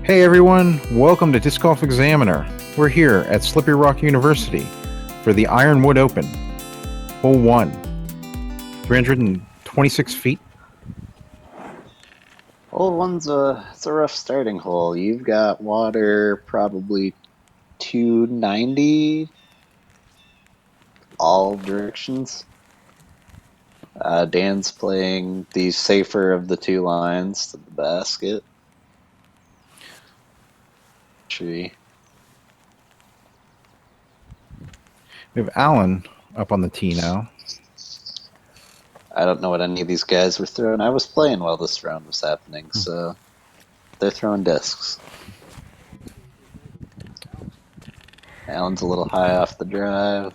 Hey everyone, welcome to Disc Golf Examiner. We're here at Slippery Rock University for the Ironwood Open. Hole 1, 326 feet. Hole 1's it's a rough starting hole. You've got water probably 290 all directions. Dan's playing the safer of the two lines to the basket. Tree. We have Alan up on the tee now. I don't know what any of these guys were throwing. I was playing while this round was happening, so they're throwing discs. Alan's a little high off the drive.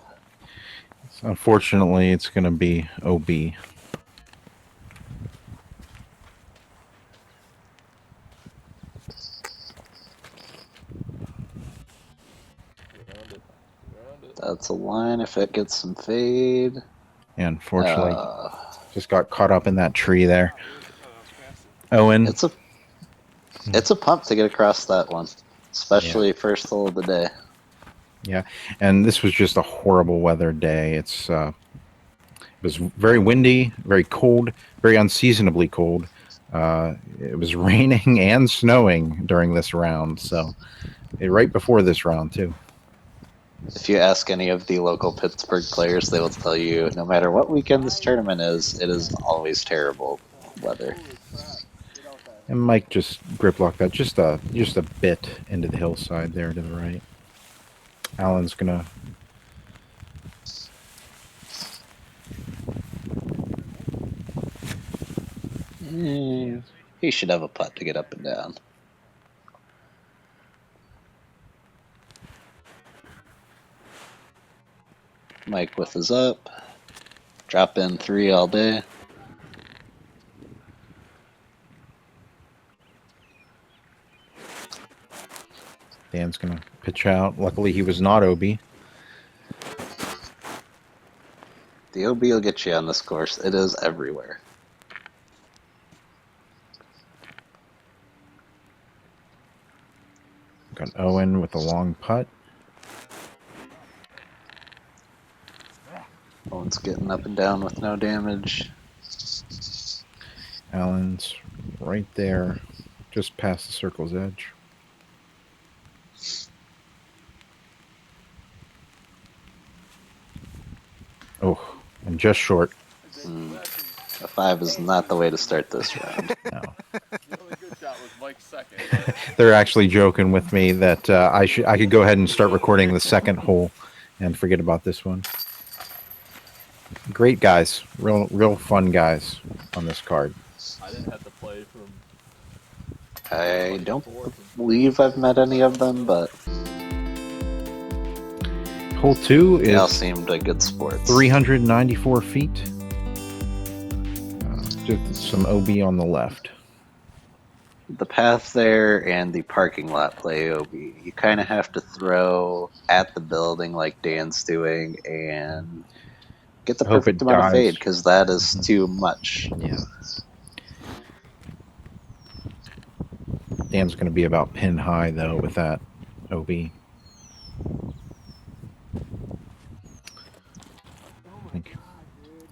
Unfortunately, it's going to be OB. That's a line if it gets some fade. And unfortunately, just got caught up in that tree there. Owen. It's a pump to get across that one, especially first hole of the day. Yeah, and this was just a horrible weather day. It was very windy, very cold, very unseasonably cold. It was raining and snowing during this round, so right before this round too. If you ask any of the local Pittsburgh players, they will tell you no matter what weekend this tournament is, it is always terrible weather. And Mike just grip locked that just a bit into the hillside there to the right. Alan's gonna he should have a putt to get up and down. Mike with his up. Drop in 3 all day. Dan's gonna pitch out. Luckily he was not OB. The OB will get you on this course. It is everywhere. Got Owen with a long putt. Owen's getting up and down with no damage. Alan's right there, just past the circle's edge. Oh, and just short. A 5 is not the way to start this round. No. They're actually joking with me that I could go ahead and start recording the second hole and forget about this one. Great guys, real fun guys on this card. I didn't have to play from. I don't believe I've met any of them, but hole 2 is they all seemed like good sports. 394 feet. Just some OB on the left. The path there and the parking lot play OB. You kind of have to throw at the building like Dan's doing and get the perfect amount of fade because that is too much. Yeah. Dan's going to be about pin high though with that OB. I think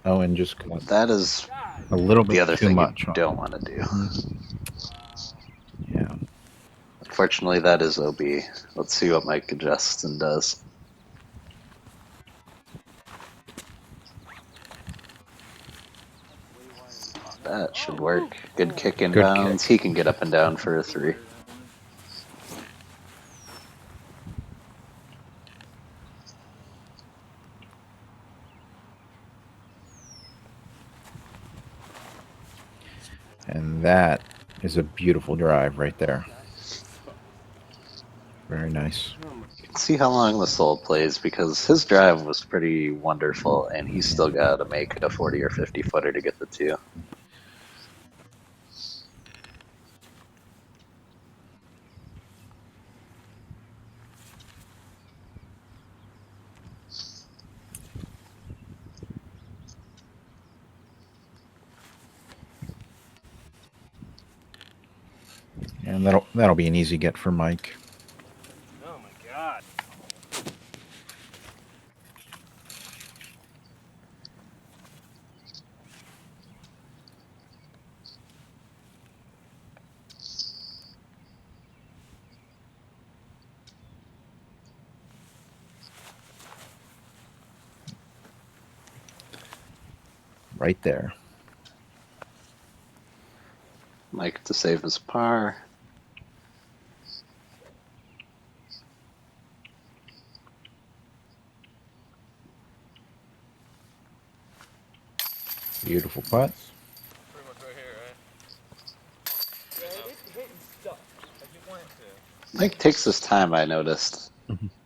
Owen just that is a little bit the other too thing much. You don't want to do. Yeah. Unfortunately, that is OB. Let's see what Mike Gastin does. That should work. Good kick in bounds. He can get up and down for a 3. And that is a beautiful drive right there. Very nice. You can see how long this hole plays because his drive was pretty wonderful and he's still got to make a 40 or 50 footer to get the 2. And That'll be an easy get for Mike. Oh my god. Right there. Mike to save his par. Beautiful putt. Pretty much right here, right? Yeah, it hit and stuck. Like you wanted to. Mike takes his time, I noticed.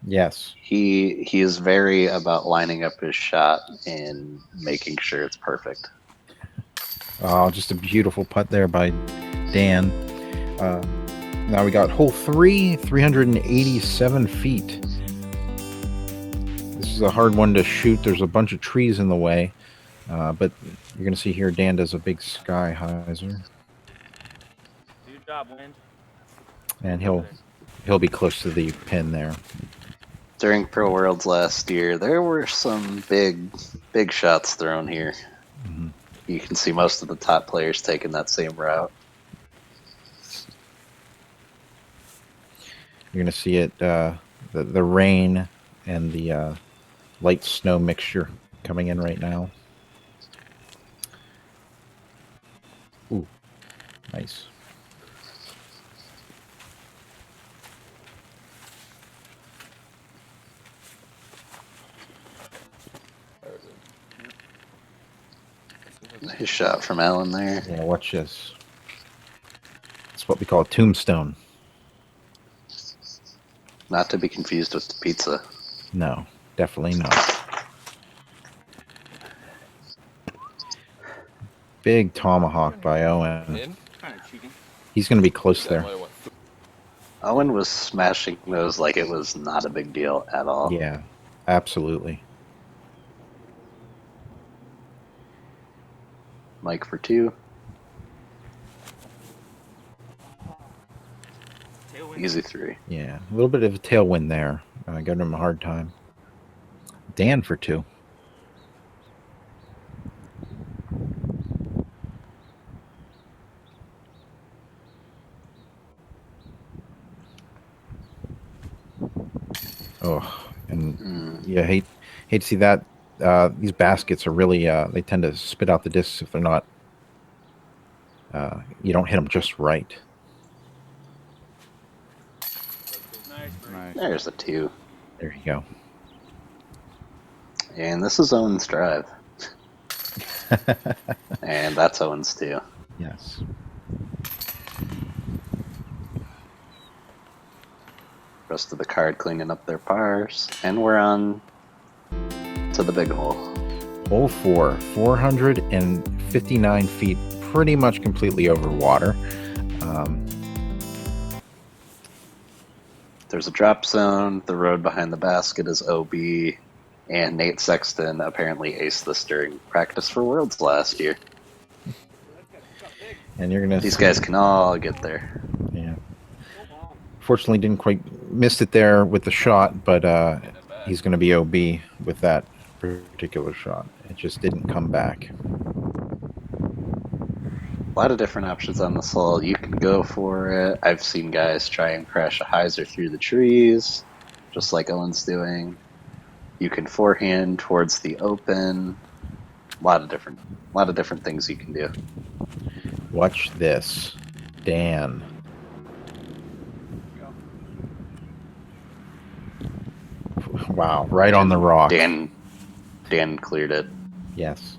Yes. He is very about lining up his shot and making sure it's perfect. Oh, just a beautiful putt there by Dan. Now we got hole 3, 387 feet. This is a hard one to shoot. There's a bunch of trees in the way. But you're going to see here Dan does a big sky hyzer. Do your job, Wind. And he'll be close to the pin there. During Pro Worlds last year, there were some big shots thrown here. Mm-hmm. You can see most of the top players taking that same route. You're going to see it, the rain and the light snow mixture coming in right now. Ooh, nice. Nice shot from Alan there. Yeah, watch this. It's what we call a tombstone. Not to be confused with the pizza. No, definitely not. Big tomahawk by Owen. He's going to be close there. Owen was smashing those like it was not a big deal at all. Yeah, absolutely. Mike for 2. Easy 3. Yeah, a little bit of a tailwind there. Giving him a hard time. Dan for 2. Oh, and yeah, hate to see that. These baskets are really they tend to spit out the discs if they're not. You don't hit them just right. Nice. There's a 2. There you go. And this is Owen's drive. And that's Owen's too. Yes. Rest of the card cleaning up their pars. And we're on to the big hole. Hole 4, 459 feet, pretty much completely over water. There's a drop zone. The road behind the basket is OB. And Nate Sexton apparently aced this during practice for Worlds last year. And you're gonna. These guys can all get there. Yeah. Fortunately, didn't quite missed it there with the shot, but he's going to be OB with that particular shot. It just didn't come back. A lot of different options on this hole. You can go for it. I've seen guys try and crash a hyzer through the trees, just like Owen's doing. You can forehand towards the open. A lot of different things you can do. Watch this, Dan. Wow, right on the rock. Dan cleared it Yes.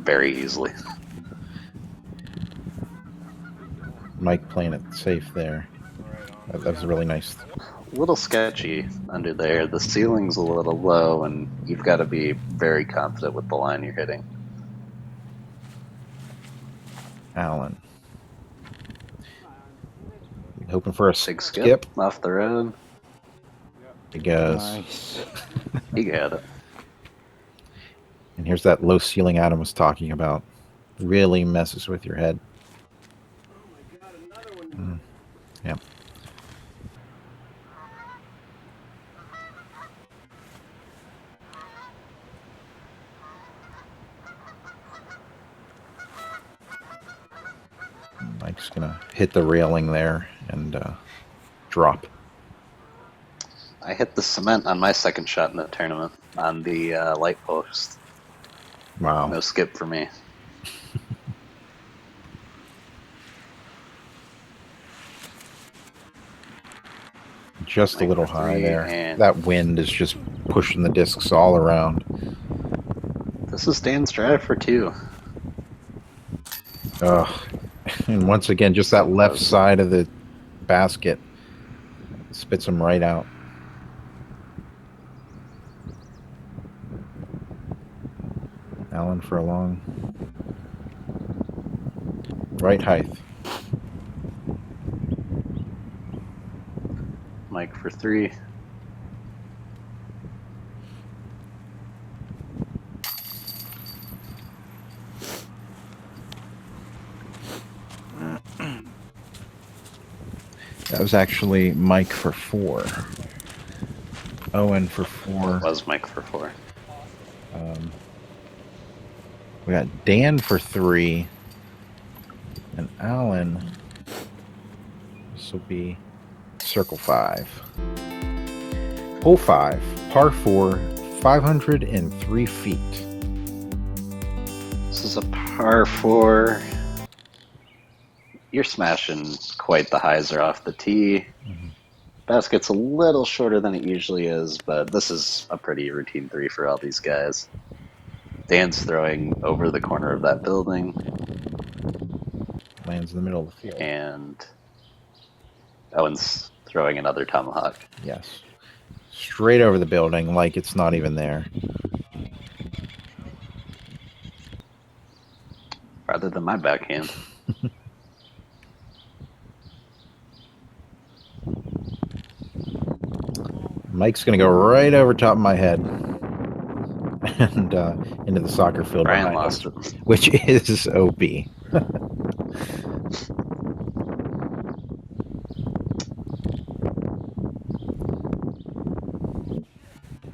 very easily. Mike playing it safe there. That was really nice. A little sketchy under there. The ceiling's a little low, and you've got to be very confident with the line you're hitting. Alan. Hoping for a Big skip off the road. He goes. Nice. He got it. And here's that low ceiling Adam was talking about. Really messes with your head. Just going to hit the railing there and drop. I hit the cement on my second shot in the tournament on the light post. Wow. No skip for me. Just a little for high three, there. and That wind is just pushing the discs all around. this is Dan's drive for 2. Ugh. And once again, just that left side of the basket spits them right out. Allen for a long. Right height. Mike for 3. That was actually Mike for 4. Owen for 4. It was Mike for 4. We got Dan for 3. And Allen. This will be circle 5. Hole 5. Par 4. 503 feet. This is a par 4. You're smashing quite the hyzer off the tee. Basket's a little shorter than it usually is, but this is a pretty routine 3 for all these guys. Dan's throwing over the corner of that building. Lands in the middle of the field. And Owen's throwing another tomahawk. Yes. Straight over the building like it's not even there. Rather than my backhand. Mike's going to go right over top of my head and into the soccer field Brian behind lost us, it. which is OP.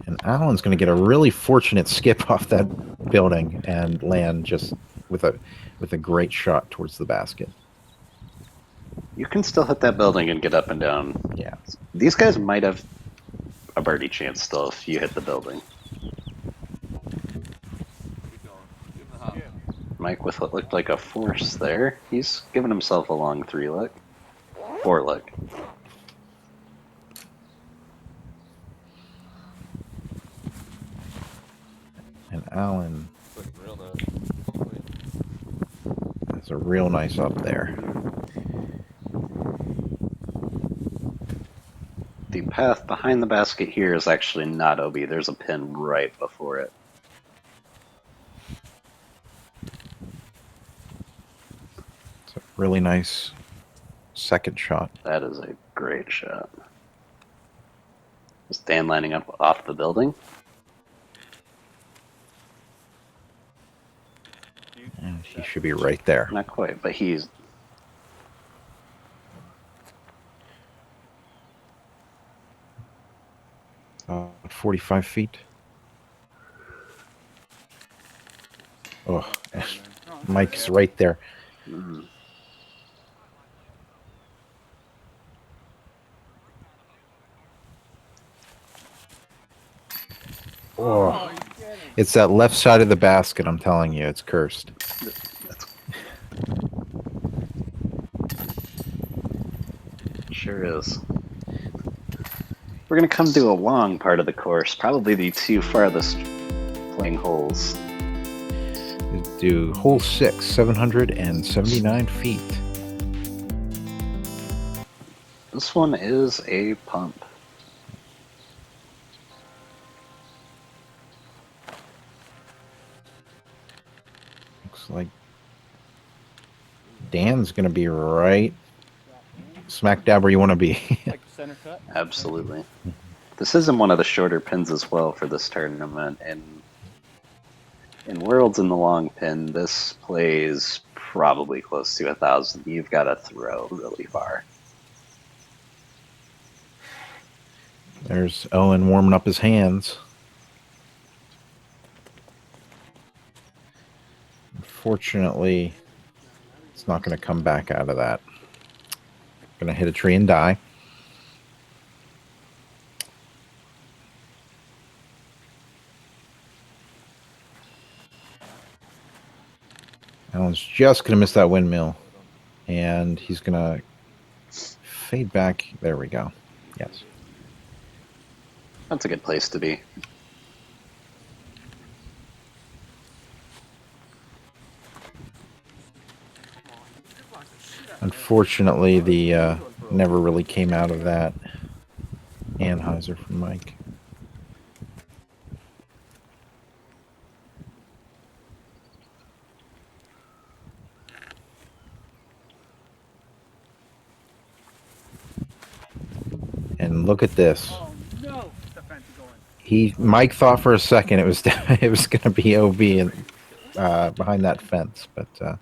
And Alan's going to get a really fortunate skip off that building and land just with a great shot towards the basket. You can still hit that building and get up and down. Yeah. These guys might have a birdie chance still if you hit the building. Mike with what looked like a force there. He's giving himself a long 3 look. 4 look. And Alan has a real nice up there. The path behind the basket here is actually not OB. There's a pin right before it. It's a really nice second shot. That is a great shot. Is Dan lining up off the building? And he should be right there. Not quite, but he's... 45 feet. Oh, Mike's right there. Oh, it's that left side of the basket. I'm telling you, it's cursed. Sure is. We're going to come to a long part of the course, probably the 2 farthest playing holes. Do hole 6, 779 feet. This one is a pump. Looks like Dan's going to be right smack dab where you want to be. Like the center cut? Absolutely. This isn't one of the shorter pins as well for this tournament. In Worlds in the long pin, this plays probably close to 1,000. You've got to throw really far. There's Owen warming up his hands. Unfortunately, it's It's not going to come back out of that. Going to hit a tree and die. Alan's just going to miss that windmill. And he's going to fade back. There we go. Yes. That's a good place to be. Unfortunately, the never really came out of that. Anheuser from Mike. And look at this. Oh no! The fence is going. Mike thought for a second it was it was going to be OB and behind that fence, but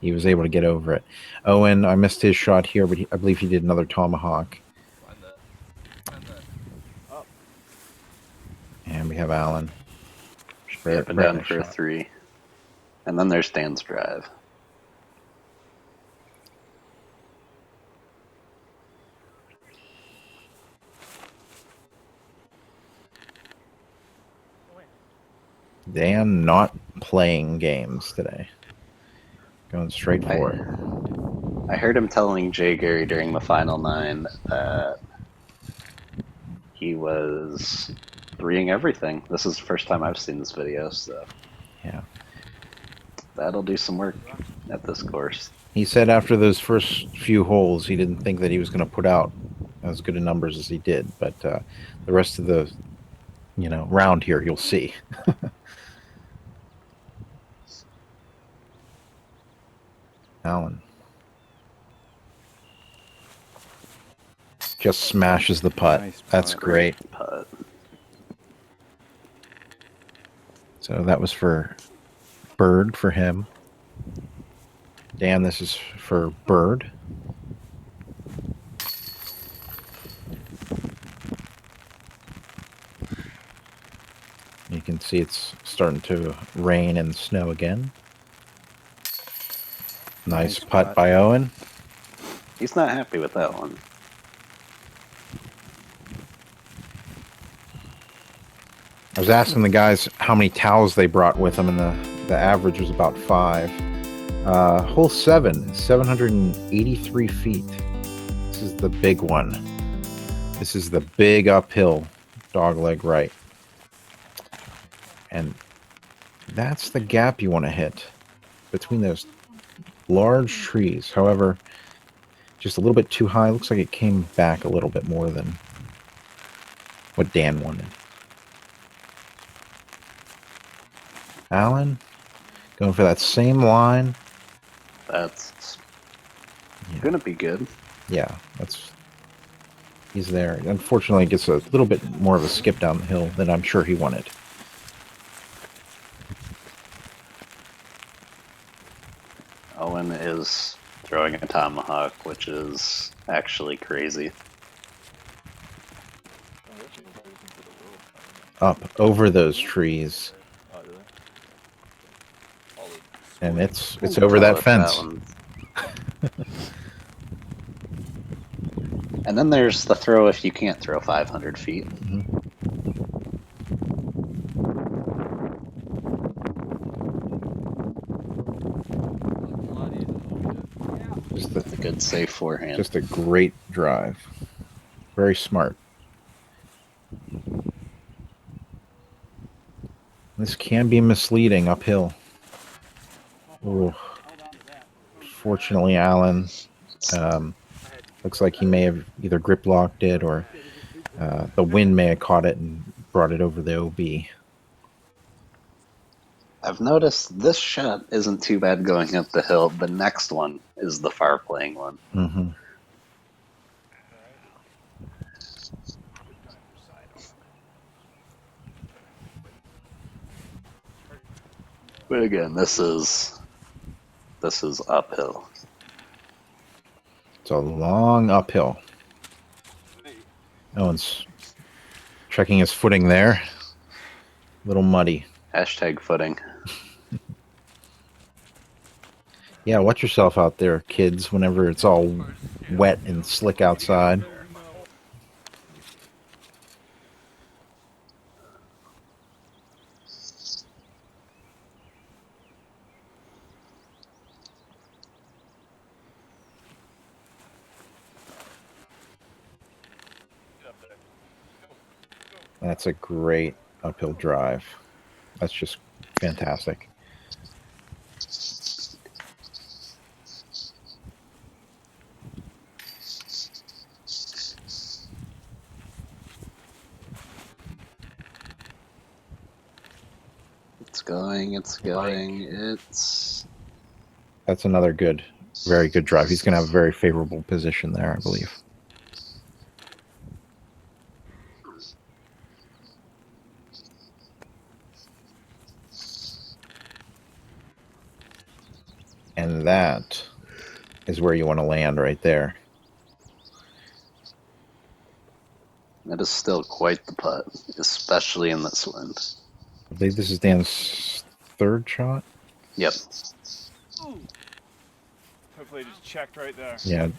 he was able to get over it. Owen, I missed his shot here, but I believe he did another tomahawk. And we have Alan. Up and down for a 3. And then there's Dan's drive. Dan not playing games today. Going straight for it. I heard him telling Jay Gary during the final 9 that he was 3-ing everything. This is the first time I've seen this video, so yeah, that'll do some work at this course. He said after those first few holes, he didn't think that he was going to put out as good a numbers as he did, but the rest of the, round here, you'll see. Alan just smashes the putt. Nice putt. That's great. Putt. So that was for Bird for him. Dan, this is for Bird. You can see it's starting to rain and snow again. Nice putt by Owen. He's not happy with that one. I was asking the guys how many towels they brought with them, and the average was about 5. Hole 7, 783 feet. This is the big one. This is the big uphill dogleg right. And that's the gap you want to hit between those large trees. However, just a little bit too high. Looks like it came back a little bit more than what Dan wanted. Alan going for that same line. That's gonna be good. Yeah, he's there. Unfortunately, it gets a little bit more of a skip down the hill than I'm sure he wanted. Owen is throwing a tomahawk, which is actually crazy. Up over those trees. And it's over that fence. And then there's the throw if you can't throw 500 feet. Mm-hmm. That's a good safe forehand. Just a great drive. Very smart. This can be misleading uphill. Ooh. Fortunately, Alan looks like he may have either grip locked it or the wind may have caught it and brought it over the OB. I've noticed this shot isn't too bad going up the hill. The next one is the far playing one. Mm-hmm. But again, this is uphill. It's a long uphill. Owen's checking his footing there. A little muddy. Hashtag footing. Yeah, watch yourself out there, kids, whenever it's all wet and slick outside. That's a great uphill drive. That's just fantastic. It's going, it's going, it's... That's another good, very good drive. He's going to have a very favorable position there, I believe. And that is where you want to land right there. That is still quite the putt, especially in this wind. I believe this is Dan's third shot. Yep. Hopefully just checked right there. Yeah,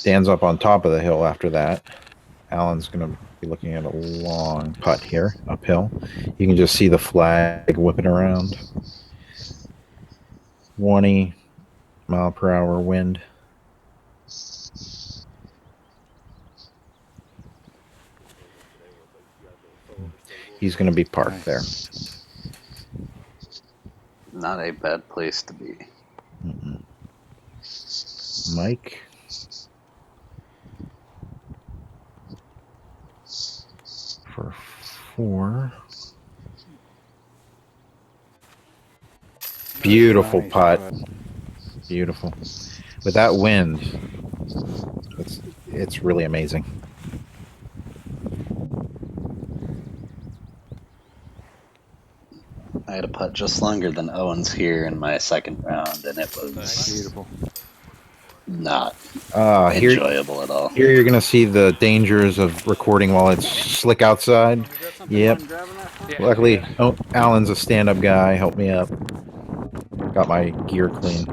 Dan's up on top of the hill after that. Alan's going to be looking at a long putt here, uphill. You can just see the flag whipping around. 20-mile-per-hour wind. He's going to be parked there. Not a bad place to be. Mm-mm. Mike. For 4. Beautiful putt. Beautiful. With that wind, it's really amazing. I had a putt just longer than Owen's here in my second round, and it was Beautiful. not Here, enjoyable at all. here you're going to see the dangers of recording while it's slick outside. Yep. Luckily, Alan's a stand-up guy. Helped me up. Got my gear clean.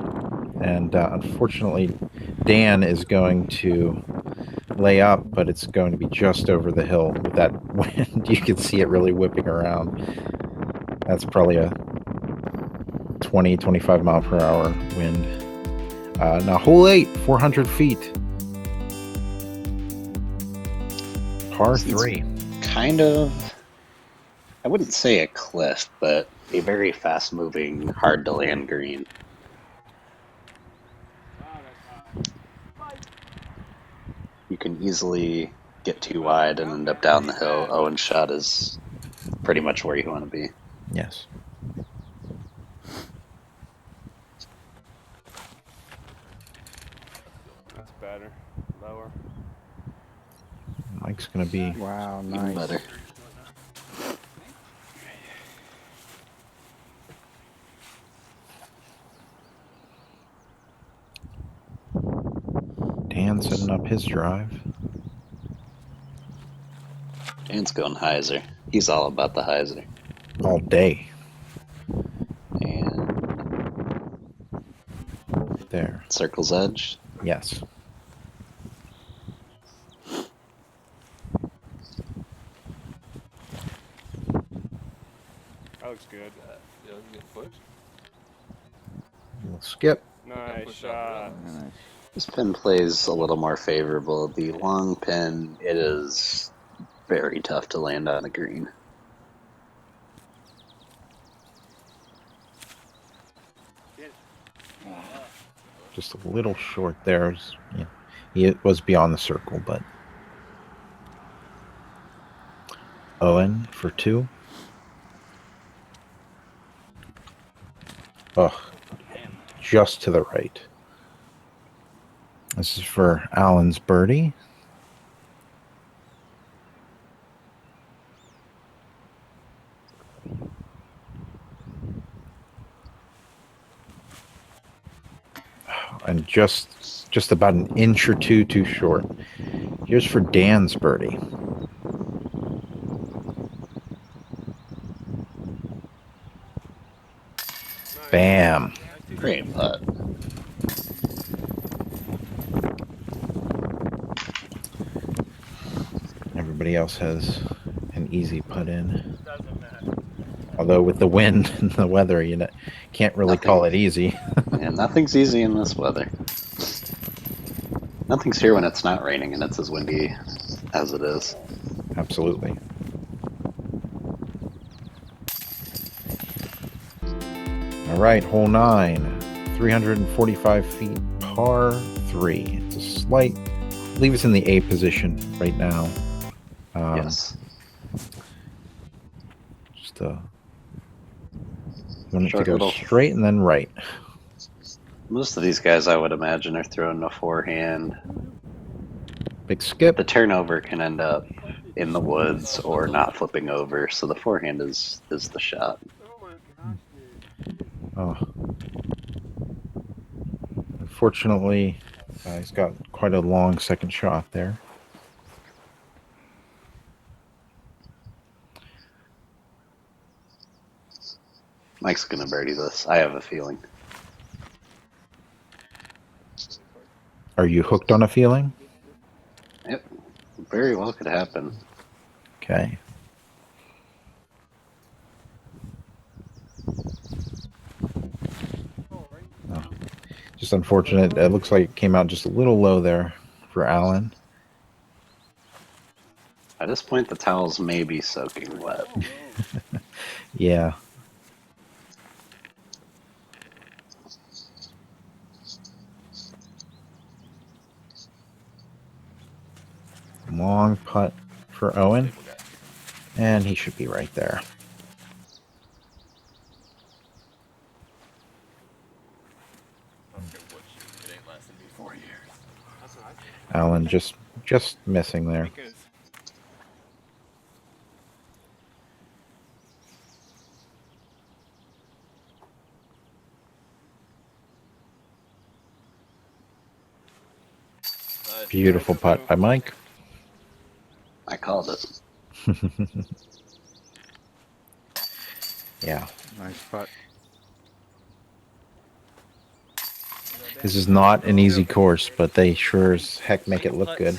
And unfortunately, Dan is going to lay up, but it's going to be just over the hill with that wind. You can see it really whipping around. That's probably a 20, 25 mile per hour wind. Now, hole 8, 400 feet. Par 3. Kind of, I wouldn't say a cliff, but a very fast-moving, hard-to-land green. You can easily get too wide and end up down the hill. Owen's shot is pretty much where you want to be. Yes. That's better. Lower. Mike's going to be... Wow, Even nice. better. Dan setting up his drive. Dan's going hyzer. He's all about the hyzer. All day. And There. circle's edge. Yes. That looks good. Yeah, get push. We'll skip. Nice shot. Nice. This pin plays a little more favorable. The long pin, it is very tough to land on a green. Just a little short there. Yeah. He was beyond the circle, but... Owen for 2. Ugh. Just to the right. This is for Alan's birdie. And just about an inch or two too short. Here's for Dan's birdie. Bam. Great putt. everybody else has an easy putt in. Doesn't matter. Although with the wind and the weather, you know, can't really call it easy. Yeah, nothing's easy in this weather. Nothing's here when it's not raining and it's as windy as it is. Absolutely. All right, hole 9, 345 feet, par 3. It's a slight, leave us in the A position right now. Yes. Just want it to Short go little- straight and then right. Most of these guys, I would imagine, are throwing a forehand. Big skip. The turnover can end up in the woods or not flipping over, so the forehand is the shot. Oh. Unfortunately, he's got quite a long second shot there. Mike's gonna birdie this. I have a feeling. Are you hooked on a feeling? Yep. Very well could happen. Okay. Oh, just unfortunate. It looks like it came out just a little low there for Alan. At this point, the towels may be soaking wet. Yeah. Long putt for Owen. And he should be right there. Alan just missing there. Because Beautiful putt by Mike. I called it. Yeah. Nice putt. This is not an easy course, but they sure as heck make it look good.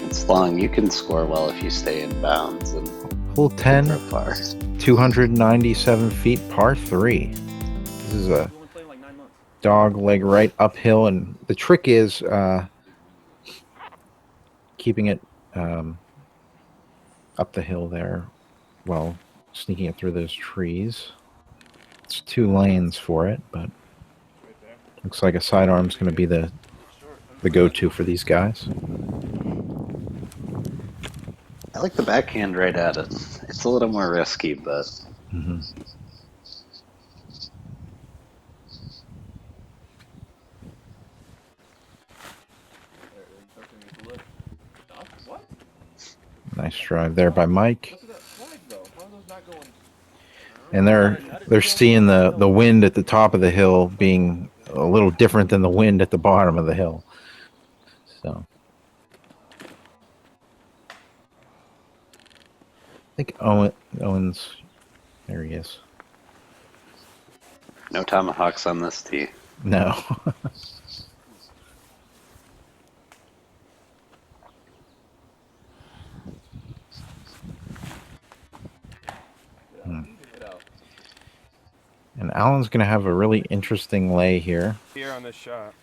It's long. You can score well if you stay in bounds and Hole 10, throw far. 297 feet, par 3. This is a Only played like 9 months. dog leg right uphill, and the trick is keeping it up the hill there while sneaking it through those trees. It's 2 lanes for it, but looks like a sidearm's going to be the go-to for these guys. I like the backhand right at it. It's a little more risky, but Mm-hmm. What? Nice drive there by Mike. Look at that flag though. How are those not going? And they're seeing the wind at the top of the hill being a little different than the wind at the bottom of the hill. So I think Owen's there he is. no tomahawks on this tee. No. And Alan's going to have a really interesting lay here. here on this shot.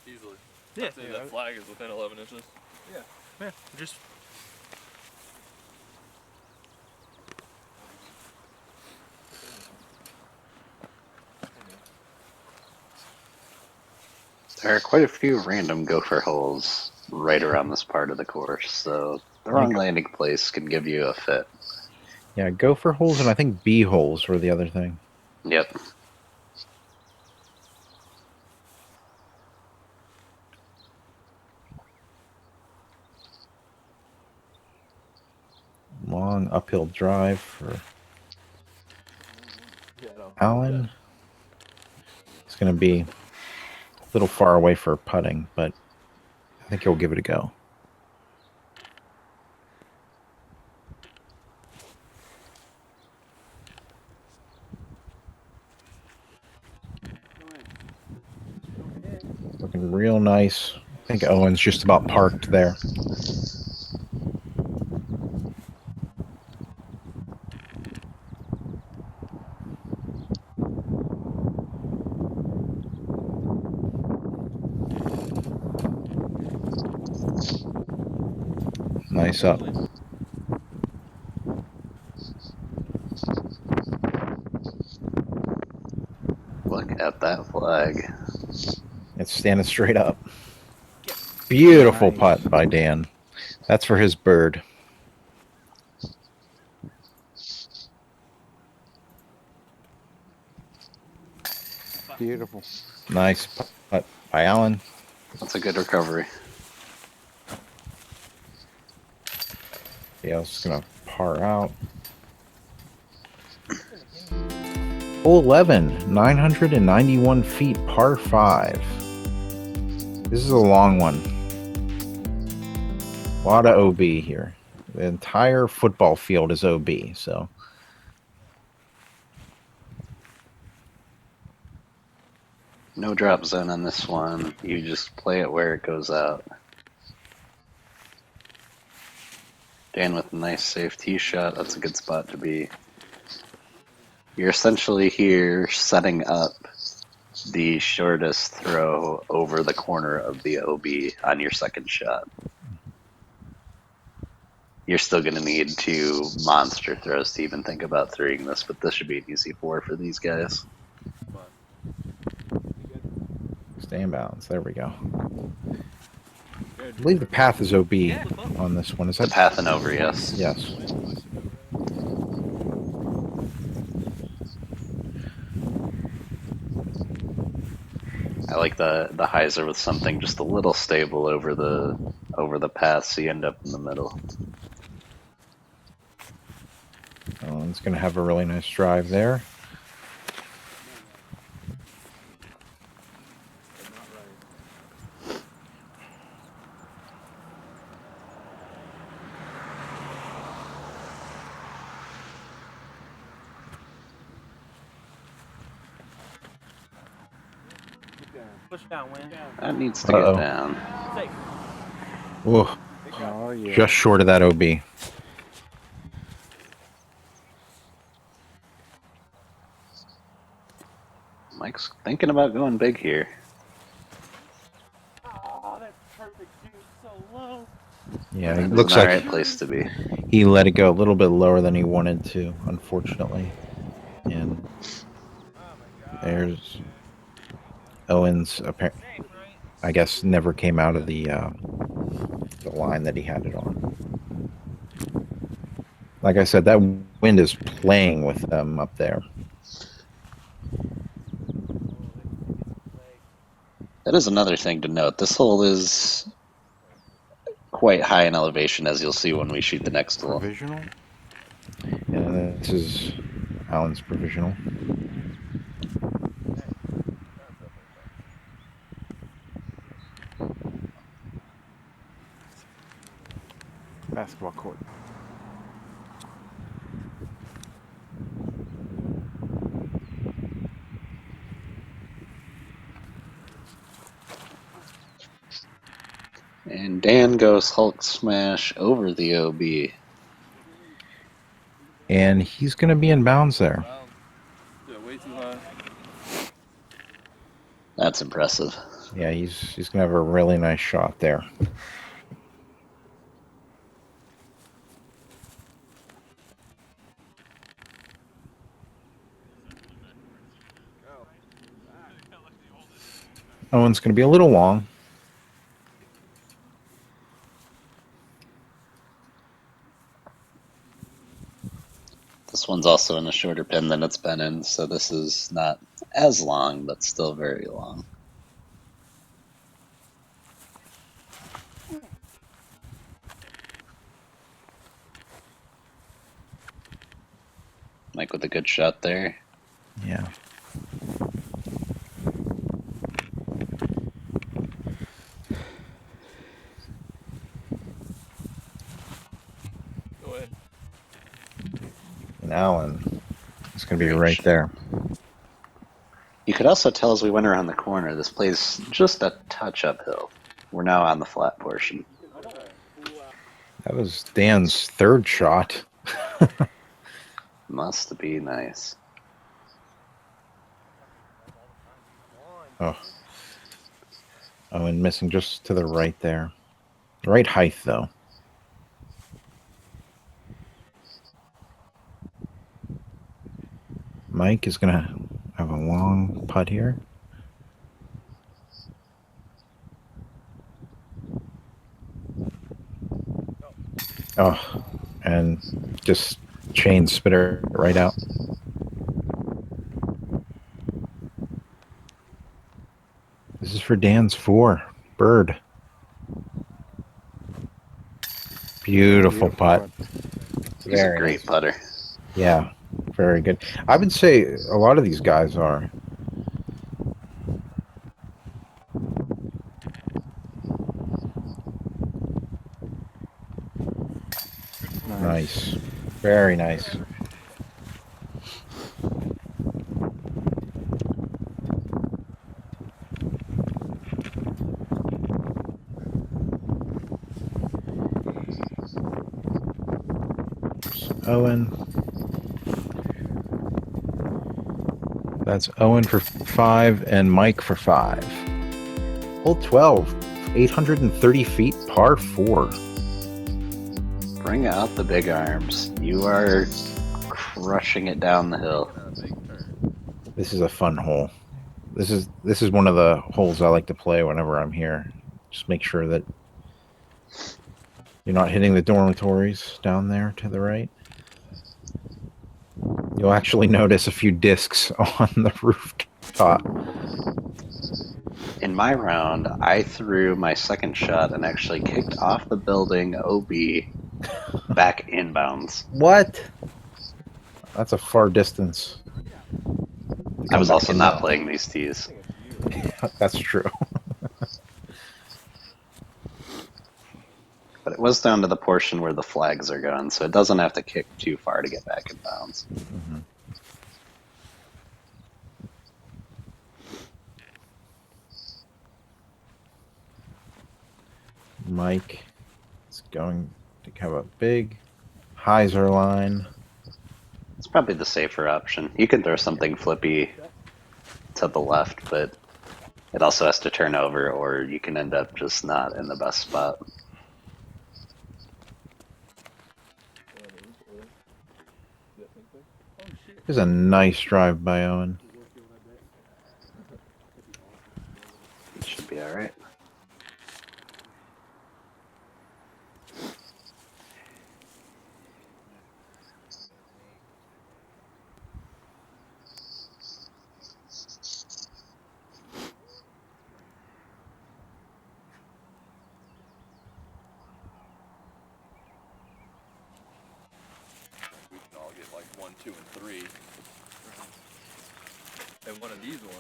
Easily. Yeah. See, that flag is within 11 inches. Yeah. Yeah. Just. There are quite a few random gopher holes right around this part of the course, so the wrong landing place can give you a fit. Yeah, gopher holes and I think bee holes were the other thing. Yep. Long uphill drive for Alan. It's going to be a little far away for putting, but I think he'll give it a go. Looking real nice think Owen's just about parked there. Nice up. Look at that flag. It's standing straight up. Beautiful Nice. putt by Dan. That's for his bird. Beautiful. Nice putt by Alan. That's a good recovery. Yeah, it's gonna par out. Hole 11, 991 feet, par 5. This is a long one. A lot of OB here. The entire football field is OB, so. No drop zone on this one. You just play it where it goes out. Dan with a nice safe tee shot. That's a good spot to be. You're essentially here setting up the shortest throw over the corner of the OB on your second shot. You're still going to need 2 monster throws to even think about throwing this, but this should be an easy 4 for these guys. Stay in bounds. There we go. I believe the path is OB on this one. Is The that path and over, yes. Yes. I like the hyzer with something just a little stable over the path, so you end up in the middle. It's going to have a really nice drive there. Push down, Win. That needs to Uh-oh. get down. Safe. Whoa, Oh, yeah. just short of that OB. Mike's thinking about going big here. Oh, that's perfect, dude. So low. Yeah, it It's looks an like alright place to be. he let it go a little bit lower than he wanted to, unfortunately. And there's Owen's, I guess, never came out of the line that he had it on. Like I said, that wind is playing with them up there. That is another thing to note. This hole is quite high in elevation, as you'll see when we shoot the next hole. Provisional? And this is Alan's provisional. Basketball court. And Dan goes Hulk smash over the OB. And he's going to be in bounds there. Yeah, way too high. That's impressive. Yeah, he's going to have a really nice shot there. Owen's going to be a little long. This one's also in a shorter pin than it's been in, so this is not as long, but still very long. Mike with a good shot there. Yeah. Go ahead. And Alan is going to be Great right shot. there. You could also tell as we went around the corner, this plays just a touch uphill. We're now on the flat portion. That was Dan's third shot. Must be nice. Oh. Oh, and missing just to the right there. Right height, though. Mike is going to have a long putt here. Oh, and just chain spitter right out. This is for Dan's 4. Bird. Beautiful putt. He's a great putter. Yeah, very good. I would say a lot of these guys are. Nice. Very nice. Owen. That's Owen for 5 and Mike for 5. Hole 12, 830 feet, par 4. Bring out the big arms. You are crushing it down the hill. This is a fun hole. This is one of the holes I like to play whenever I'm here. Just make sure that you're not hitting the dormitories down there to the right. You'll actually notice a few discs on the rooftop. In my round, I threw my second shot and actually kicked off the building OB back inbounds. What? That's a far distance. I was also not playing these tees. That's true. But it was down to the portion where the flags are gone, so it doesn't have to kick too far to get back in bounds. Mm-hmm. Mike is going to have a big hyzer line. It's probably the safer option. You can throw something flippy to the left, but it also has to turn over, or you can end up just not in the best spot. There's a nice drive by Owen. Should be all right. We can all get like 1, 2, and 3. And one of these ones.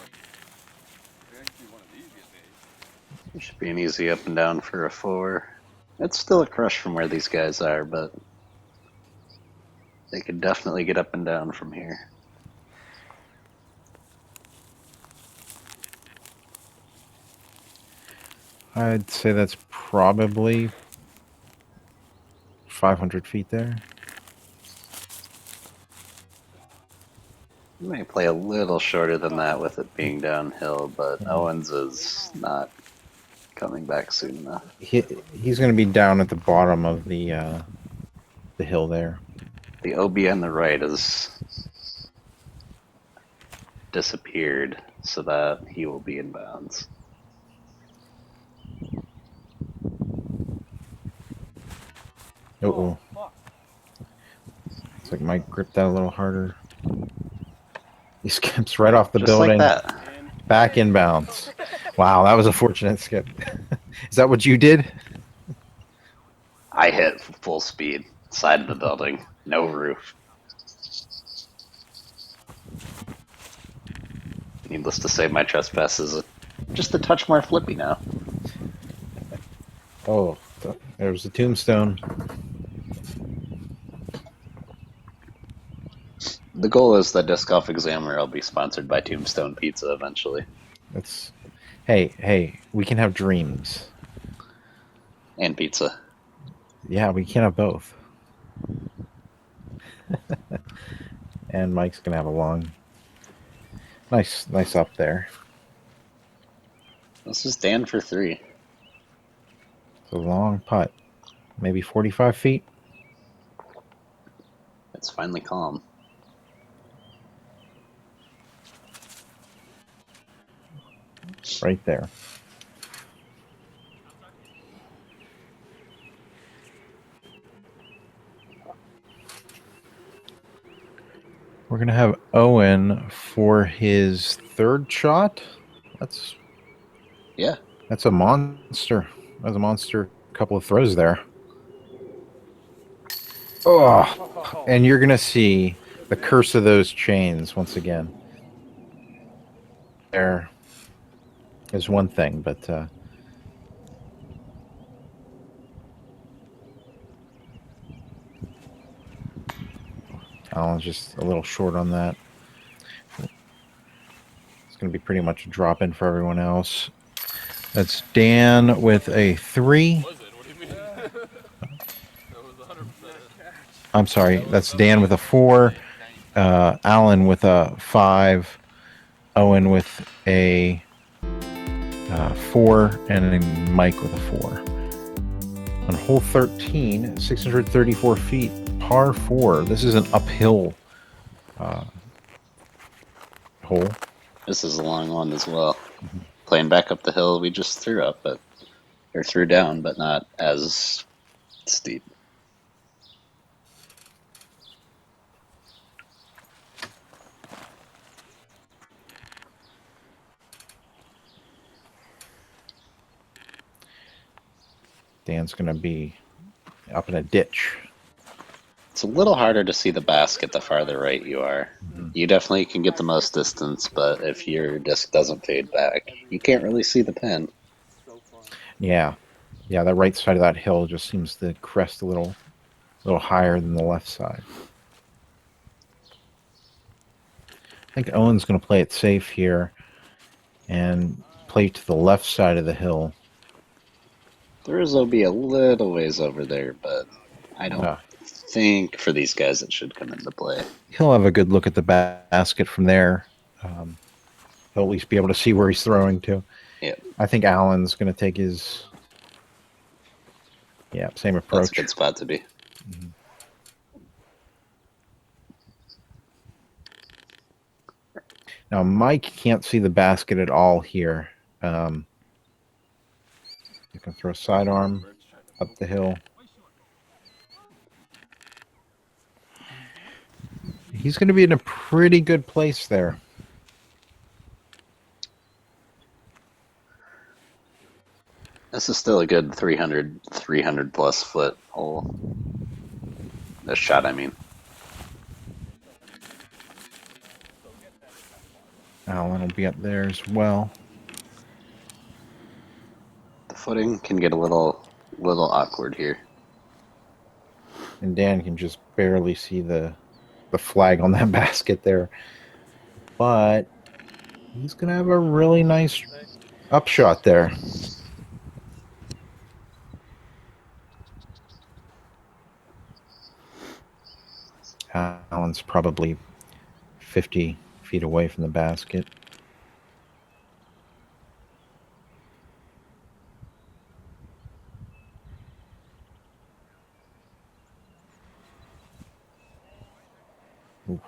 We actually one of these get made. It should be an easy up and down for a 4. It's still a crush from where these guys are, but they could definitely get up and down from here. I'd say that's probably 500 feet there. You may play a little shorter than that with it being downhill, but Owens is not coming back soon enough. He's going to be down at the bottom of the hill there. The OB on the right has disappeared, so that he will be in bounds. Uh-oh. It's like Mike gripped that a little harder. He skips right off the Just building. like that. Back in bounds. Wow, that was a fortunate skip. Is that what you did? I hit full speed, side of the building, no roof. Needless to say, my trespass is just a touch more flippy now. Oh, there was a tombstone. The goal is that Disc Golf Examiner will be sponsored by Tombstone Pizza eventually. That's hey, we can have dreams. And pizza. Yeah, we can't have both. And Mike's gonna have a long, nice up there. This is Dan for 3. It's a long putt, maybe 45 feet. It's finally calm. Right there. We're gonna have Owen for his 3rd shot. That's a monster. That's a monster couple of throws there. Oh, and you're gonna see the curse of those chains once again. There is one thing, but Alan's just a little short on that. It's going to be pretty much a drop in for everyone else. That's Dan with a 3. Was it? What do you mean? That was 100%. I'm sorry, that's Dan with a 4. Alan with a 5. Owen with a 4, and then Mike with a 4. On hole 13, 634 feet, par 4. This is an uphill hole. This is a long one as well. Playing back up the hill we just threw up, or threw down, but not as steep. Dan's going to be up in a ditch. It's a little harder to see the basket the farther right you are. You definitely can get the most distance, but if your disc doesn't fade back, you can't really see the pin. Yeah, the right side of that hill just seems to crest a little higher than the left side. I think Owen's going to play it safe here and play to the left side of the hill. There will be a little ways over there, but I don't think for these guys it should come into play. He'll have a good look at the basket from there. He'll at least be able to see where he's throwing to. Yeah. I think Alan's going to take his same approach. That's a good spot to be. Mm-hmm. Now Mike can't see the basket at all here. You can throw a sidearm up the hill. He's going to be in a pretty good place there. This is still a good 300 plus foot hole. This shot, I mean. Alan will be up there as well. The footing can get a little awkward here. And Dan can just barely see the flag on that basket there. But he's going to have a really nice upshot there. Alan's probably 50 feet away from the basket. Ooh.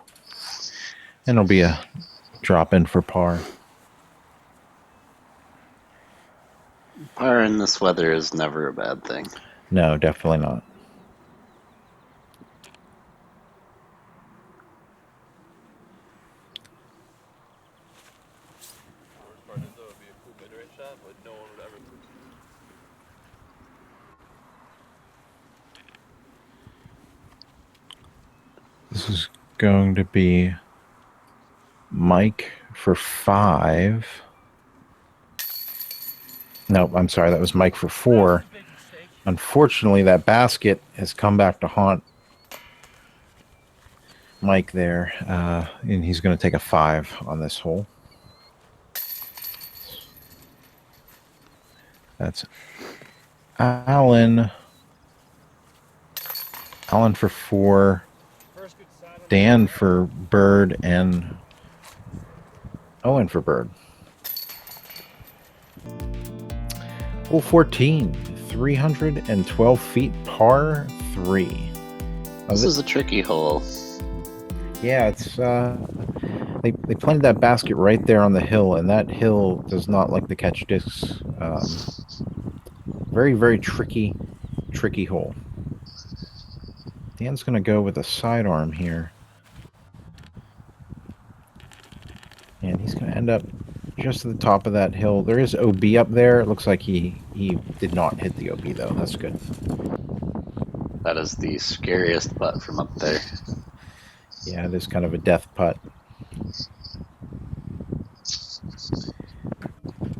And it'll be a drop in for par. Par in this weather is never a bad thing. No, definitely not. Worst part is though, it'd be a cool mid-range shot, but no one would ever. This is going to be Mike for 5. No, I'm sorry, that was Mike for 4. Unfortunately, that basket has come back to haunt Mike there, and he's going to take a 5 on this hole. That's Alan for 4. Dan for bird and Owen for bird. Hole 14, 312 feet, par 3. This is a tricky hole. Yeah, it's they planted that basket right there on the hill, and that hill does not like to catch discs. Very, very tricky hole. Dan's gonna go with a sidearm here, and he's gonna end up just at the top of that hill. There is OB up there. It looks like he did not hit the OB though. That's good. That is the scariest putt from up there. Yeah, it is kind of a death putt.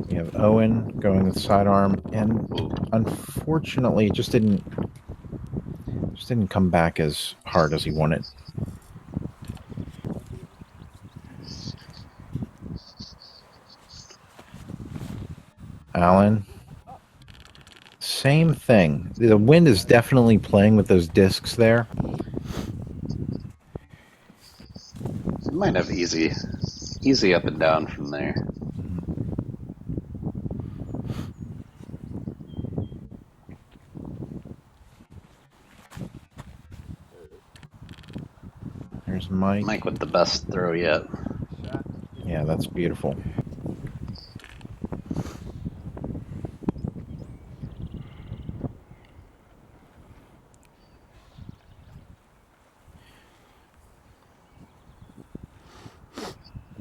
We have Owen going with sidearm, and unfortunately, it just didn't come back as hard as he wanted. Alan, same thing. The wind is definitely playing with those discs there. You might have easy up and down from there. There's Mike. Mike with the best throw yet. Yeah, that's beautiful.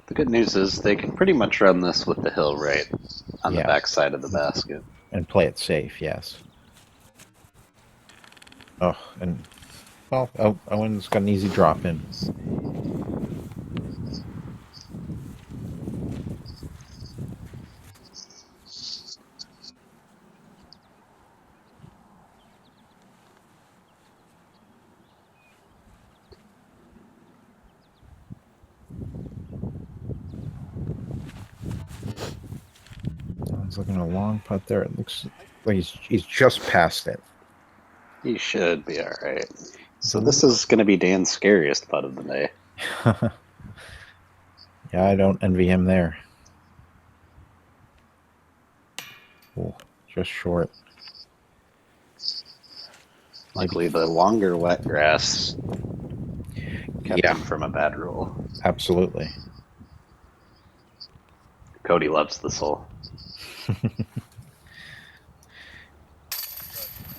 The good news is they can pretty much run this with the hill right on the back side of the basket. And play it safe, yes. Oh, and well, Owen's got an easy drop in. Owen's looking at a long putt there. It looks like he's just past it. He should be all right. So this is going to be Dan's scariest putt of the day. Yeah, I don't envy him there. Oh, just short. Likely the longer wet grass kept him from a bad roll. Absolutely. Cody loves this hole.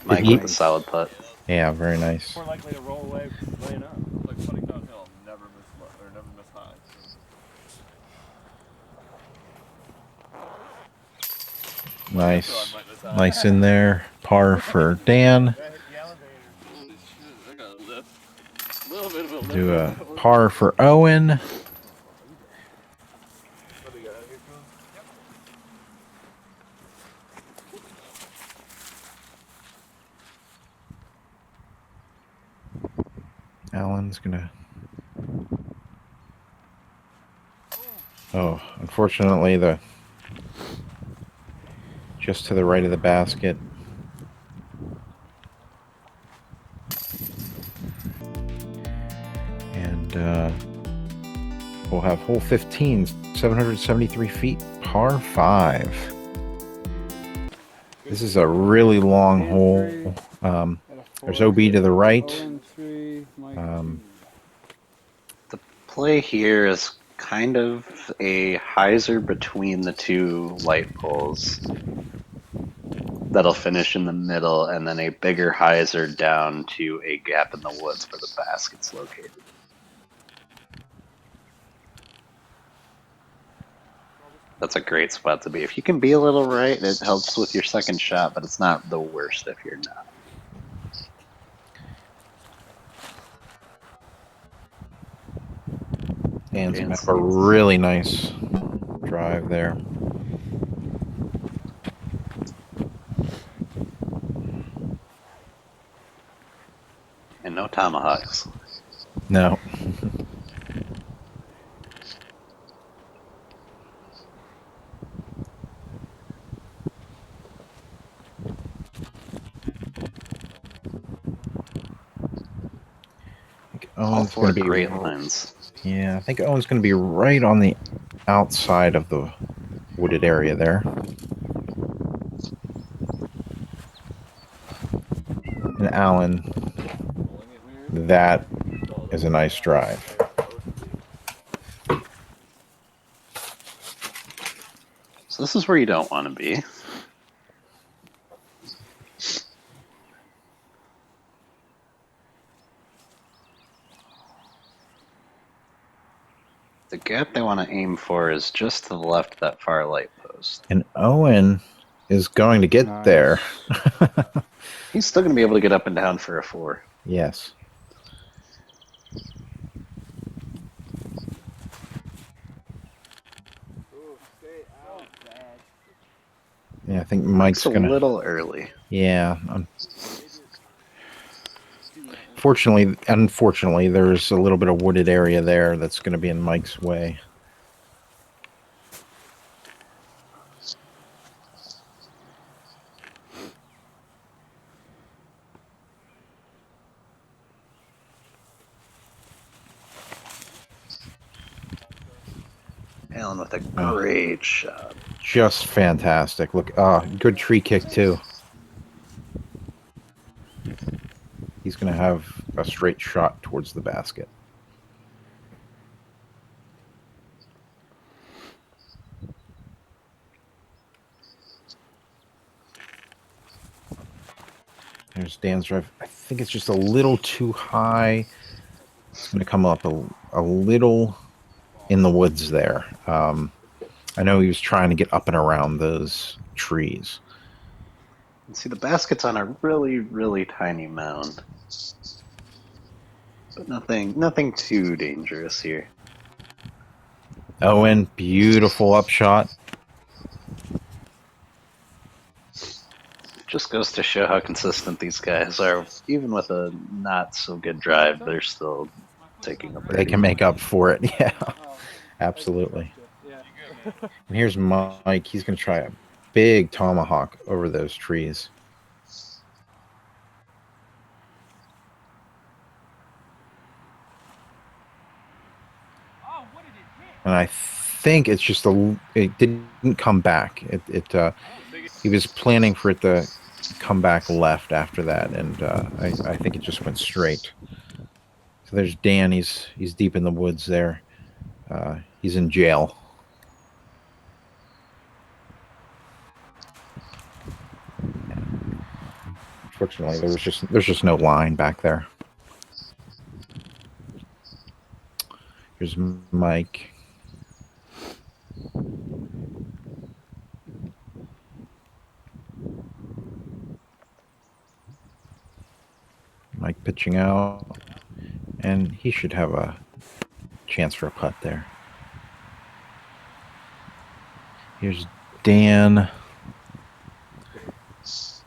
Mike with a solid putt. Yeah, very nice. More likely to roll away laying up. Like putting downhill, never miss high. Nice. Nice in there. Par for Dan. Do a par for Owen. Alan's gonna. Oh, unfortunately, just to the right of the basket. And we'll have hole 15, 773 feet, par 5. This is a really long hole. There's OB to the right. The play here is kind of a hyzer between the two light poles that'll finish in the middle, and then a bigger hyzer down to a gap in the woods where the basket's located. That's a great spot to be. If you can be a little right, it helps with your second shot, but it's not the worst if you're not. Dan's gonna have a really nice drive there. And no tomahawks. No. All Owen's four going to be great lines. Yeah, I think Owen's going to be right on the outside of the wooded area there. And Alan, that is a nice drive. So this is where you don't want to be. The gap they want to aim for is just to the left of that far light post. And Owen is going to get Nice. there. He's still going to be able to get up and down for a 4. Yes. Yeah, I think Mike's a going to... little early. Yeah. Unfortunately, there's a little bit of wooded area there that's going to be in Mike's way. Alan with a great shot. Just fantastic. Look, good tree kick too. He's going to have a straight shot towards the basket. There's Dan's drive. I think it's just a little too high. It's going to come up a little in the woods there. I know he was trying to get up and around those trees. See, the basket's on a really, really tiny mound. But nothing too dangerous here. Owen, beautiful upshot. Just goes to show how consistent these guys are. Even with a not so good drive, they're still taking a birdie. They can make up for it. Yeah, absolutely. And here's Mike. He's going to try a big tomahawk over those trees. And I think it's just it didn't come back. He was planning for it to come back left after that, and I think it just went straight. So there's Dan. He's deep in the woods there. He's in jail. Fortunately, there's just no line back there. Here's Mike. Mike pitching out, and he should have a chance for a putt there. Here's Dan. This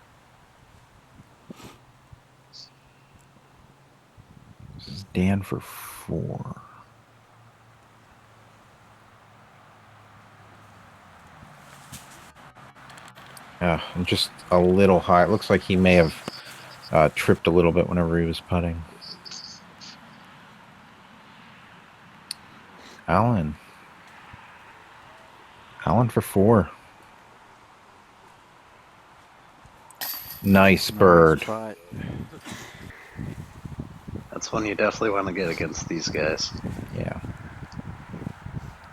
is Dan for 4. And just a little high. It looks like he may have tripped a little bit whenever he was putting. Alan for 4. Nice bird. Nice putt. That's one you definitely want to get against these guys. Yeah.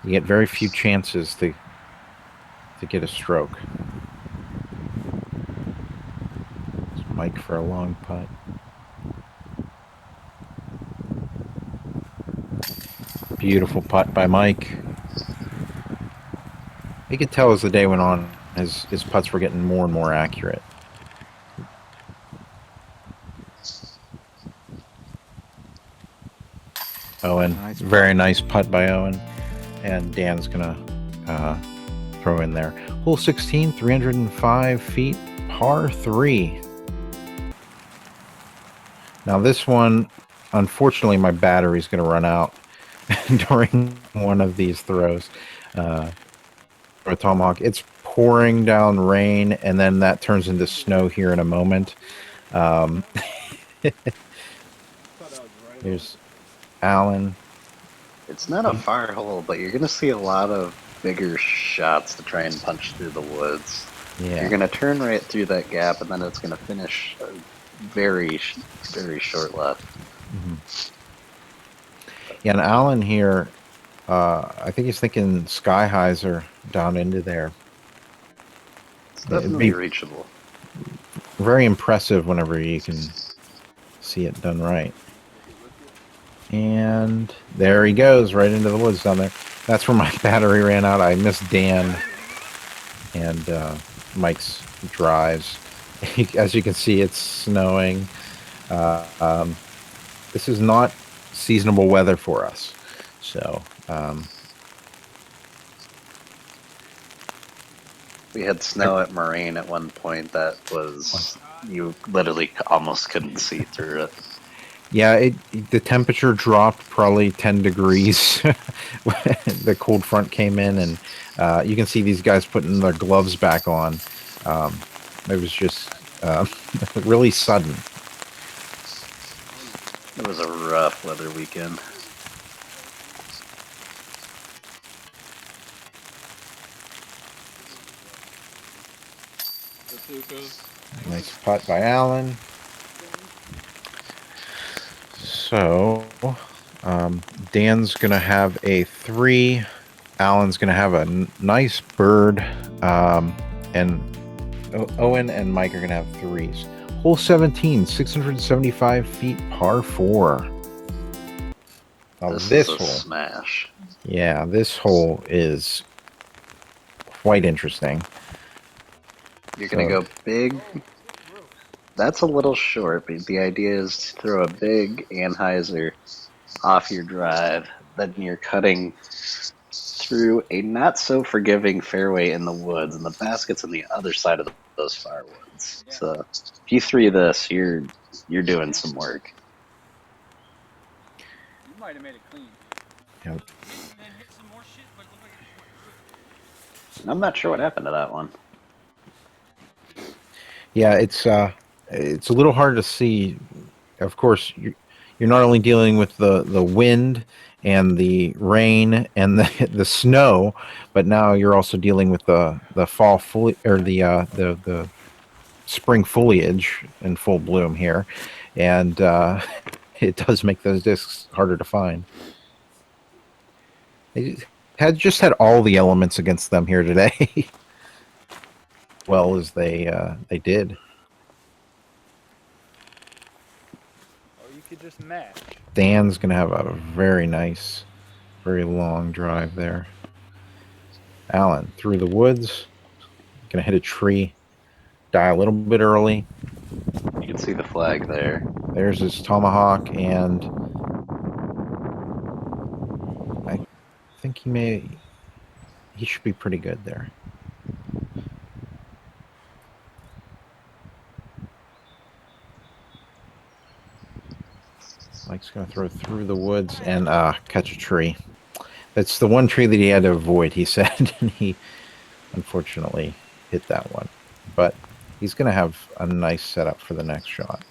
You get very few chances to get a stroke. It's Mike for a long putt. Beautiful putt by Mike. You could tell as the day went on, his putts were getting more and more accurate. Owen, very nice putt by Owen, and Dan's gonna throw in there. Hole 16, 305 feet, par 3. Now this one, unfortunately, my battery's gonna run out during one of these throws. For a tomahawk, it's pouring down rain, and then that turns into snow here in a moment. Here's Alan. It's not a far hole, but you're going to see a lot of bigger shots to try and punch through the woods. Yeah. You're going to turn right through that gap, and then it's going to finish very, very short left. Yeah, and Alan here, I think he's thinking sky highs are down into there. It's It'd definitely be reachable. very impressive whenever you can see it done right. And there he goes, right into the woods down there. That's where my battery ran out. I missed Dan and Mike's drives. As you can see, it's snowing. This is not seasonable weather for us. So, we had snow at Moraine at one point that was, you literally almost couldn't see through it. yeah, the temperature dropped probably 10 degrees when the cold front came in, and you can see these guys putting their gloves back on. It was just really sudden. It was a rough weather weekend. Nice putt by Alan. So, Dan's going to have a 3. Alan's going to have a nice bird. And Owen and Mike are going to have 3s. Hole 17, 675 feet, par 4. Now This is a hole, smash. yeah, this hole is quite interesting. You're going to go big. That's a little short, but the idea is to throw a big Anheuser off your drive. Then you're cutting through a not so forgiving fairway in the woods, and the basket's on the other side of those far woods. So if you 3 this, you're doing some work. You might have made it clean. Yep. I'm not sure what happened to that one. Yeah, it's a little hard to see. Of course, you're not only dealing with the wind and the rain and the snow, but now you're also dealing with the fall or the spring foliage in full bloom here, and it does make those discs harder to find. They just had all the elements against them here today. Well as they did. Or you could just match. Dan's gonna have a very nice, very long drive there. Alan through the woods, gonna hit a tree, die a little bit early. You can see the flag there. There's his tomahawk, and I think he should be pretty good there. Mike's going to throw through the woods and catch a tree. That's the one tree that he had to avoid, he said, and he unfortunately hit that one. But he's going to have a nice setup for the next shot.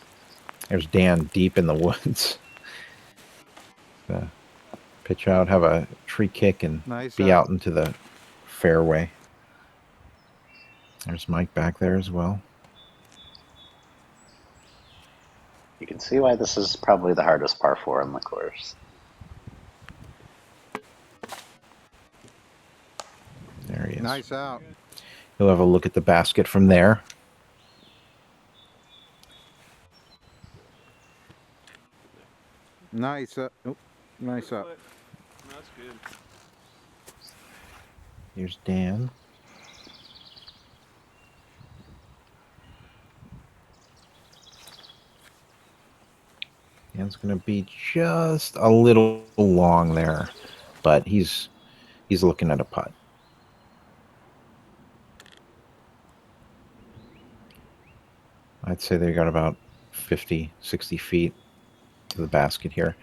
There's Dan deep in the woods. Pitch out, have a tree kick, and be out into the fairway. There's Mike back there as well. You can see why this is probably the hardest par 4 on the course. There he is. Nice out. He'll have a look at the basket from there. Nice up. Oh, nice up. That's good. Here's Dan. Dan's going to be just a little long there, but he's looking at a putt. I'd say they got about 50, 60 feet to the basket here.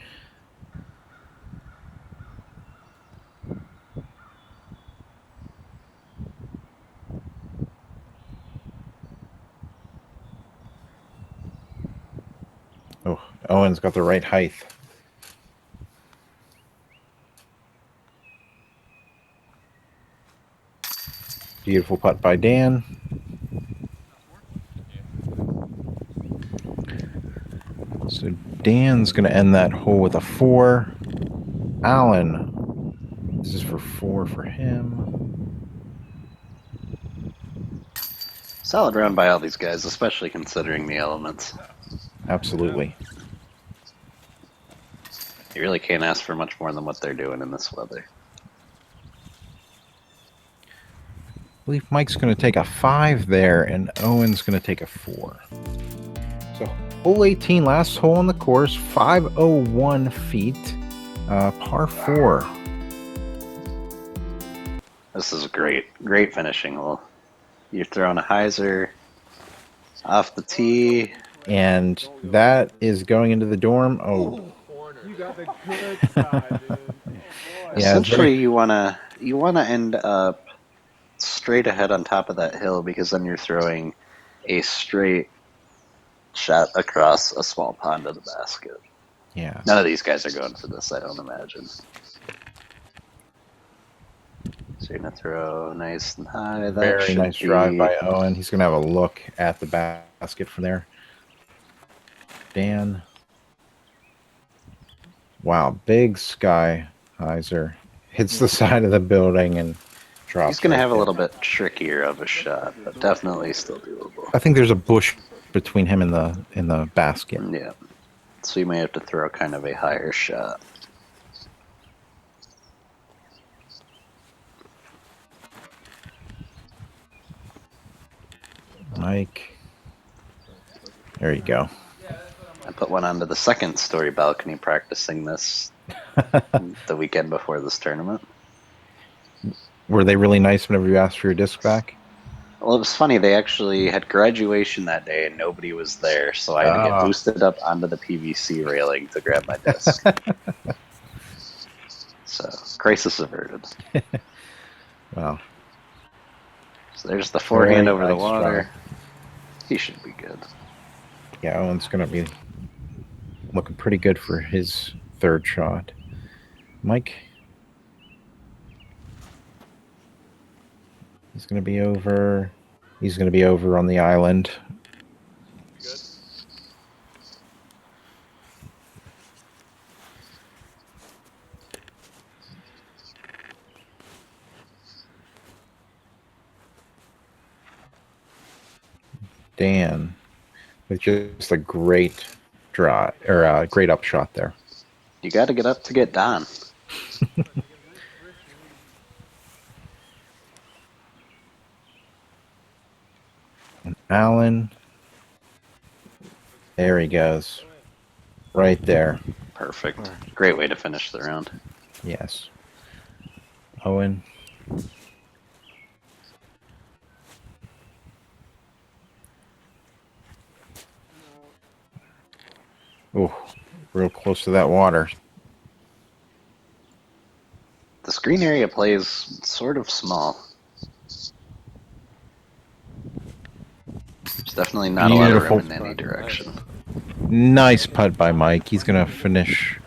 Oh, Owen's got the right height. Beautiful putt by Dan. So Dan's going to end that hole with a 4. Alan, this is for 4 for him. Solid round by all these guys, especially considering the elements. Absolutely. You really can't ask for much more than what they're doing in this weather. I believe Mike's going to take a 5 there, and Owen's going to take a 4. So hole 18, last hole on the course, 501 feet, par 4. This is a great finishing hole. You're throwing a hyzer off the tee. And that is going into the dorm. Oh, You got the good side, dude. yeah. Essentially, you wanna end up straight ahead on top of that hill, because then you're throwing a straight shot across a small pond to the basket. Yeah. None of these guys are going for this, I don't imagine. So you're gonna throw nice and high. That Very should nice be... drive by Owen. He's going to have a look at the basket from there. Dan. Wow, big sky hyzer. Hits the side of the building and drops. He's gonna right have a there. little bit trickier of a shot, but definitely still doable. I think there's a bush between him and the basket. Yeah. So you may have to throw kind of a higher shot. Mike. There you go. I put one onto the second story balcony practicing this the weekend before this tournament. Were they really nice whenever you asked for your disc back? Well, it was funny. They actually had graduation that day and nobody was there, so I had to get boosted up onto the PVC railing to grab my disc. So, crisis averted. Wow. So there's the forehand Very over the nice water. drive. He should be good. Yeah, Owen's going to be looking pretty good for his third shot. Mike. He's going to be over. He's going to be over on the island. Good. Dan with just a great draw or a great upshot there. You got to get up to get done. And Alan. There he goes. Right there. Perfect. Great way to finish the round. Yes. Owen. Oh, real close to that water. The screen area plays sort of small. There's definitely not a lot of room in any direction. Nice putt by Mike. He's going to finish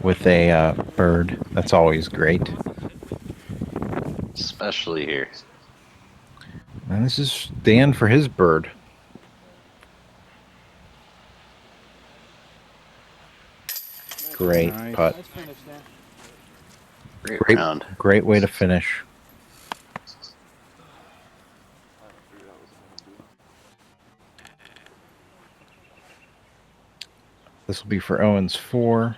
with a bird. That's always great. Especially here. And this is Dan for his bird. Great Nice. putt. Let's finish now. Great round. Great way to finish. This will be for Owen's 4.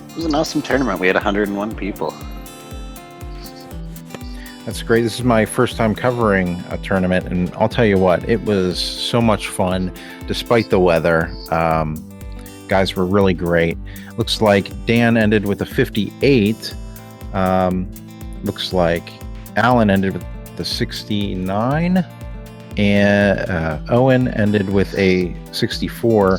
It was an awesome tournament. We had 101 people. That's great. This is my first time covering a tournament, and I'll tell you what, it was so much fun despite the weather. Guys were really great. Looks like Dan ended with a 58. Looks like Alan ended with the 69, and Owen ended with a 64,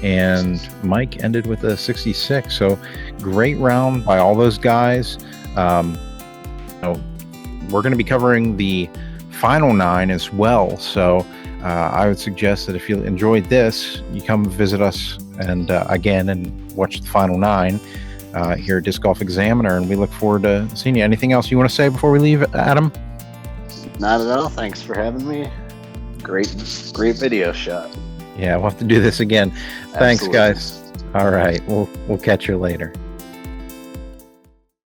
and Mike ended with a 66. So great round by all those guys. We're going to be covering the final 9 as well. So I would suggest that if you enjoyed this, you come visit us and again and watch the final 9 here at Disc Golf Examiner, and we look forward to seeing you. Anything else you want to say before we leave, Adam? Not at all. Thanks for having me. Great video shot. Yeah, we'll have to do this again. Thanks, Absolutely. guys. All right, we'll catch you later.